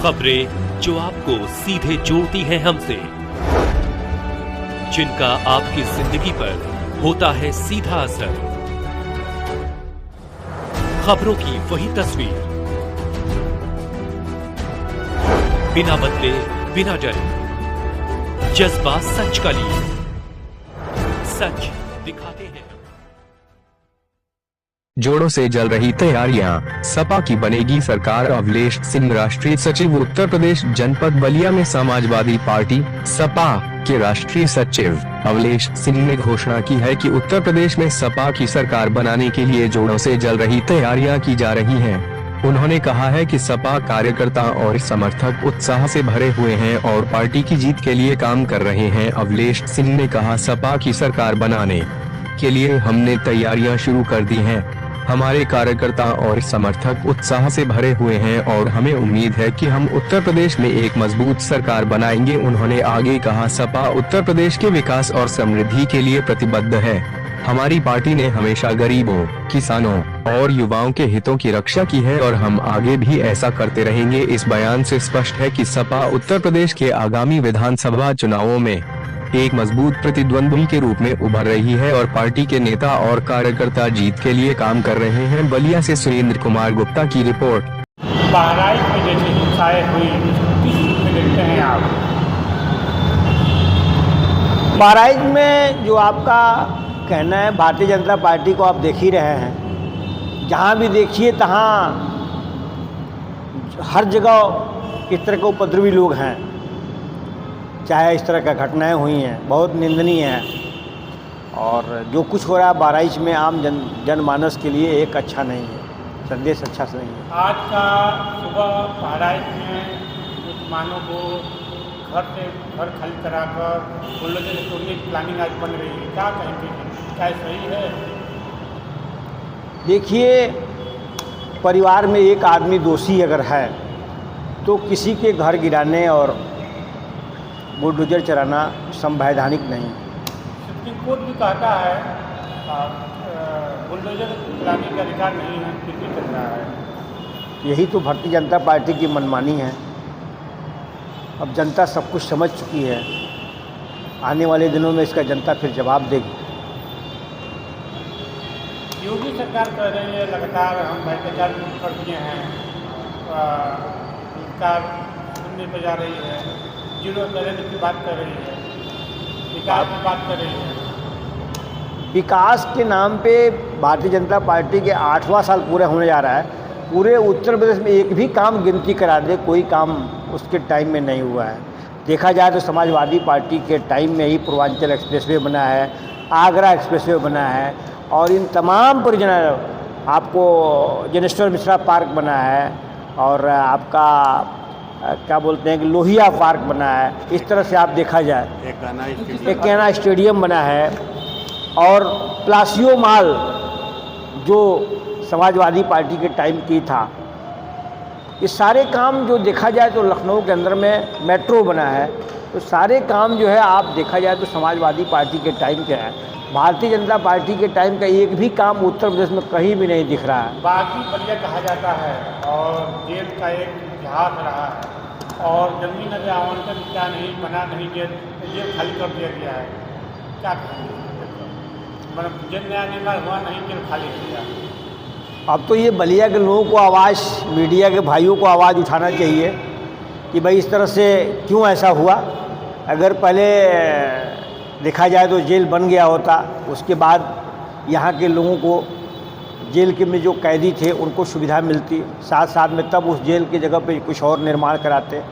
खबरें जो आपको सीधे जोड़ती हैं हमसे, जिनका आपकी जिंदगी पर होता है सीधा असर। खबरों की वही तस्वीर, बिना बदले बिना डरे, जज्बा सच का लिए, सच दिखाते हैं। जोरों से जल रही तैयारियां, सपा की बनेगी सरकार। अवलेश सिंह राष्ट्रीय सचिव। उत्तर प्रदेश जनपद बलिया में समाजवादी पार्टी सपा के राष्ट्रीय सचिव अवलेश सिंह ने घोषणा की है कि उत्तर प्रदेश में सपा की सरकार बनाने के लिए जोरों से जल रही तैयारियां की जा रही हैं। उन्होंने कहा है कि सपा कार्यकर्ता और समर्थक उत्साह से भरे हुए हैं और पार्टी की जीत के लिए काम कर रहे हैं। अवलेश सिंह ने कहा, सपा की सरकार बनाने के लिए हमने तैयारियां शुरू कर दी हैं। हमारे कार्यकर्ता और समर्थक उत्साह से भरे हुए हैं और हमें उम्मीद है कि हम उत्तर प्रदेश में एक मजबूत सरकार बनाएंगे। उन्होंने आगे कहा, सपा उत्तर प्रदेश के विकास और समृद्धि के लिए प्रतिबद्ध है। हमारी पार्टी ने हमेशा गरीबों, किसानों और युवाओं के हितों की रक्षा की है और हम आगे भी ऐसा करते रहेंगे। इस बयान से स्पष्ट है कि सपा उत्तर प्रदेश के आगामी विधानसभा चुनावों में एक मजबूत प्रतिद्वंदी के रूप में उभर रही है और पार्टी के नेता और कार्यकर्ता जीत के लिए काम कर रहे हैं। बलिया से सुरेंद्र कुमार गुप्ता की रिपोर्ट। बहराइच में जैसे हिंसाएं हुई, किस रूप में देखते हैं आप? बहराइच में जो आपका कहना है, भारतीय जनता पार्टी को आप देख ही रहे हैं। जहाँ भी देखिए तहाँ हर जगह इस तरह के उपद्रवी लोग हैं। चाहे इस तरह का घटनाएं हुई हैं, बहुत निंदनीय है। और जो कुछ हो रहा है बहराइच में आम जनमानस के लिए एक अच्छा नहीं है, संदेश अच्छा से नहीं है। आज का सुबह बहराइच में मुसलमानों को घर खाली कराकर बुलडोजर तोड़ने की प्लानिंग आज बन रही है, क्या कहेंगे? क्या सही है? देखिए, परिवार में एक आदमी दोषी अगर है तो किसी के घर गिराने और बुलडोजर चलाना संवैधानिक नहीं। सुप्रीम कोर्ट भी कहता है बुलडोजर चलाने का अधिकार नहीं है, फिर भी चल रहा है। यही तो भारतीय जनता पार्टी की मनमानी है। अब जनता सब कुछ समझ चुकी है। आने वाले दिनों में इसका जनता फिर जवाब देगी। योगी सरकार कह रही है लगातार हम भ्रष्टाचार कर दिए हैं, सरकार सुनने पर जा रही है, जीरो बैलेंस की बात कर रही है, विकास की बात कर रही है। विकास के नाम पे भारतीय जनता पार्टी के 8वां साल पूरा होने जा रहा है। पूरे उत्तर प्रदेश में एक भी काम गिनती करा दे, कोई काम उसके टाइम में नहीं हुआ है। देखा जाए तो समाजवादी पार्टी के टाइम में ही पूर्वांचल एक्सप्रेसवे बना है, आगरा एक्सप्रेसवे बना है और इन तमाम परियोजना, आपको जनेश्वर मिश्रा पार्क बना है और आपका क्या बोलते हैं कि लोहिया पार्क बना है। इस तरह से आप देखा जाए, एक कहना स्टेडियम बना है और प्लासियो मॉल जो समाजवादी पार्टी के टाइम की था। ये सारे काम जो देखा जाए तो लखनऊ के अंदर में मेट्रो बना है, तो सारे काम जो है आप देखा जाए तो समाजवादी पार्टी के टाइम के हैं। भारतीय जनता पार्टी के टाइम का एक भी काम उत्तर प्रदेश में कहीं भी नहीं दिख रहा है। बाकी बलिया कहा जाता है और जेल का एक इतिहास रहा है और जमीन अगर आवंटन क्या नहीं बना नहीं, जेल खाली कर दिया गया है। क्या कहेंगे? मतलब जेल नया निर्माण हुआ नहीं, जेल खाली किया। अब तो ये बलिया के लोगों को आवाज़, मीडिया के भाइयों को आवाज़ उठाना चाहिए कि भाई इस तरह से क्यों ऐसा हुआ। अगर पहले देखा जाए तो जेल बन गया होता, उसके बाद यहाँ के लोगों को जेल के में जो कैदी थे उनको सुविधा मिलती, साथ साथ में तब उस जेल की जगह पे कुछ और निर्माण कराते।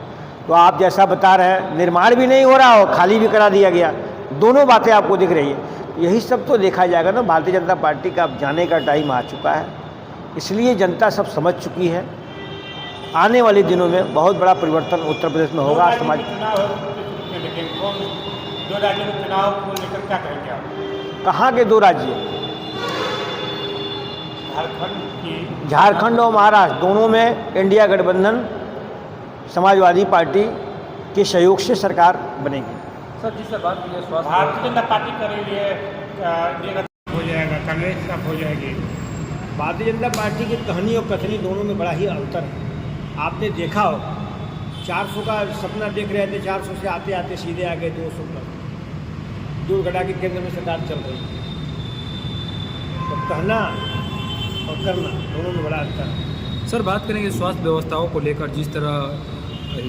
तो आप जैसा बता रहे हैं, निर्माण भी नहीं हो रहा और खाली भी करा दिया गया। दोनों बातें आपको दिख रही है। यही सब तो देखा जाएगा ना। भारतीय जनता पार्टी का अब जाने का टाइम आ चुका है, इसलिए जनता सब समझ चुकी है। आने वाले दिनों में बहुत बड़ा परिवर्तन उत्तर प्रदेश में होगा। समाज दो राज्यों में चुनाव को लेकर क्या कहेंगे आप? कहाँ के दो राज्य? झारखंड और महाराष्ट्र दोनों में इंडिया गठबंधन समाजवादी पार्टी के सहयोग से सरकार बनेगी। सर जिससे बात की है, भारतीय जनता पार्टी कर रही है, हो जाएगा, कांग्रेस कब हो जाएगी? भारतीय जनता पार्टी की कहानी और कथनी दोनों में बड़ा ही अंतर है। आपने देखा हो 400 का सपना देख रहे थे, 400 से आते आते सीधे आ गए 200 पर। दूर घटा के केंद्र में सरकार चल रही है। तो कहना और करना दोनों में बड़ा अंतर है। सर, बात करेंगे स्वास्थ्य व्यवस्थाओं को लेकर। जिस तरह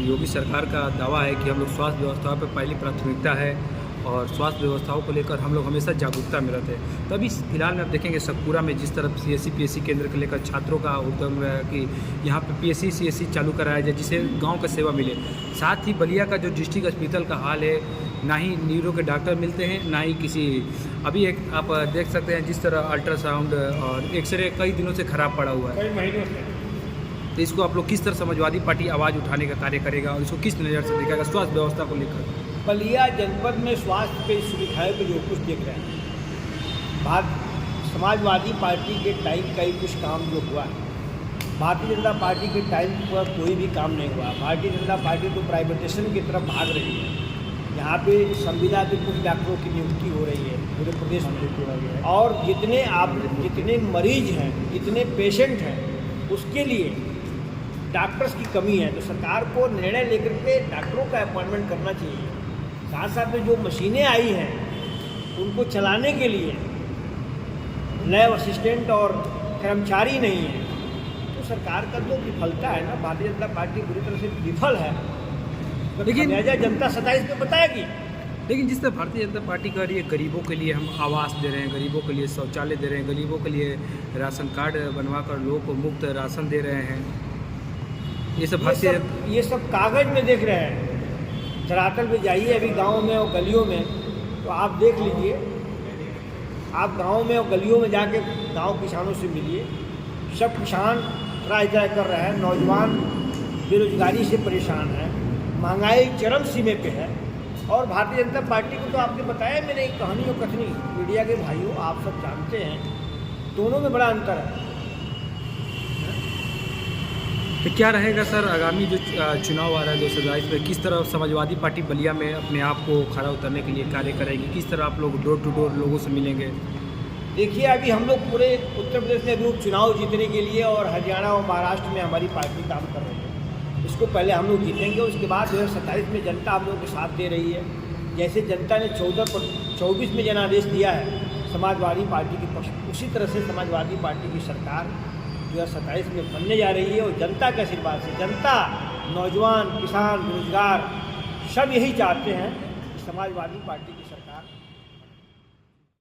योगी सरकार का दावा है कि हम लोग स्वास्थ्य व्यवस्थाओं पर पहली प्राथमिकता है और स्वास्थ्य व्यवस्थाओं को लेकर हम लोग हमेशा जागरूकता में रहते हैं, तो अभी फिलहाल में आप देखेंगे सतपुरा में जिस तरह CSC PSC केंद्र को लेकर छात्रों का उद्यम रहा कि यहाँ पे PSC CSC चालू कराया जाए जिससे गांव का सेवा मिले। साथ ही बलिया का जो डिस्ट्रिक्ट अस्पताल का हाल है, ना ही न्यूरो के डॉक्टर मिलते हैं, ना ही किसी अभी एक आप देख सकते हैं जिस तरह अल्ट्रासाउंड और एक्सरे कई दिनों से ख़राब पड़ा हुआ है। कई महीनों से। तो इसको आप लोग किस तरह समाजवादी पार्टी आवाज़ उठाने का कार्य करेगा और इसको किस नज़र से देखेगा स्वास्थ्य व्यवस्था को लेकर? बलिया जनपद में स्वास्थ्य के सुविधाएं को जो कुछ देख रहे हैं, समाजवादी पार्टी के टाइम का ही कुछ काम जो हुआ है, भारतीय जनता पार्टी के टाइम पर कोई भी काम नहीं हुआ। भारतीय जनता पार्टी तो प्राइवेटेशन की तरफ भाग रही है। यहाँ पे संविदा पे कुछ डॉक्टरों की नियुक्ति हो रही है पूरे प्रदेश में, और जितने मरीज हैं, जितने पेशेंट हैं, उसके लिए डॉक्टर्स की कमी है। तो सरकार को निर्णय लेकर के डॉक्टरों का अपॉइंटमेंट करना चाहिए। साथ साथ में जो मशीनें आई हैं उनको चलाने के लिए लैब असिस्टेंट और कर्मचारी नहीं है। तो सरकार का तो विफलता है ना, भारतीय जनता पार्टी पूरी तरह से विफल है। लेकिन जनता 27 में बताएगी। लेकिन जिस तरह भारतीय जनता पार्टी कर रही है, गरीबों के लिए हम आवास दे रहे हैं, गरीबों के लिए शौचालय दे रहे हैं, गरीबों के लिए राशन कार्ड बनवा कर लोगों को मुफ्त राशन दे रहे हैं, ये सब कागज़ में देख रहे हैं। धरातल पे जाइए अभी गाँव में और गलियों में, तो आप देख लीजिए। आप गाँव में और गलियों में जाके गाँव किसानों से मिलिए, सब किसान त्राही कर रहे हैं, नौजवान बेरोजगारी से परेशान है, महंगाई चरम सीमे पे है। और भारतीय जनता पार्टी को तो आपने बताया मैंने एक कहानी और कथनी, मीडिया के भाइयों आप सब जानते हैं, दोनों में बड़ा अंतर है। तो क्या रहेगा सर आगामी जो चुनाव आ रहा है 2022 में, किस तरह समाजवादी पार्टी बलिया में अपने आप को खड़ा उतरने के लिए कार्य करेगी? किस तरह आप लोग डोर टू डोर लोगों से मिलेंगे? देखिए, अभी हम लोग पूरे उत्तर प्रदेश में अभी चुनाव जीतने के लिए और हरियाणा और महाराष्ट्र में हमारी पार्टी काम कर रही है। इसको पहले हम लोग जीतेंगे, उसके बाद 2027 में जनता हम लोग के साथ दे रही है। जैसे जनता ने 24 में जनादेश दिया है समाजवादी पार्टी के पक्ष, उसी तरह से समाजवादी पार्टी की सरकार 2027 में बनने जा रही है। और जनता के आशीर्वाद से, जनता, नौजवान, किसान, बेरोजगार सब यही चाहते हैं कि समाजवादी पार्टी की सरकार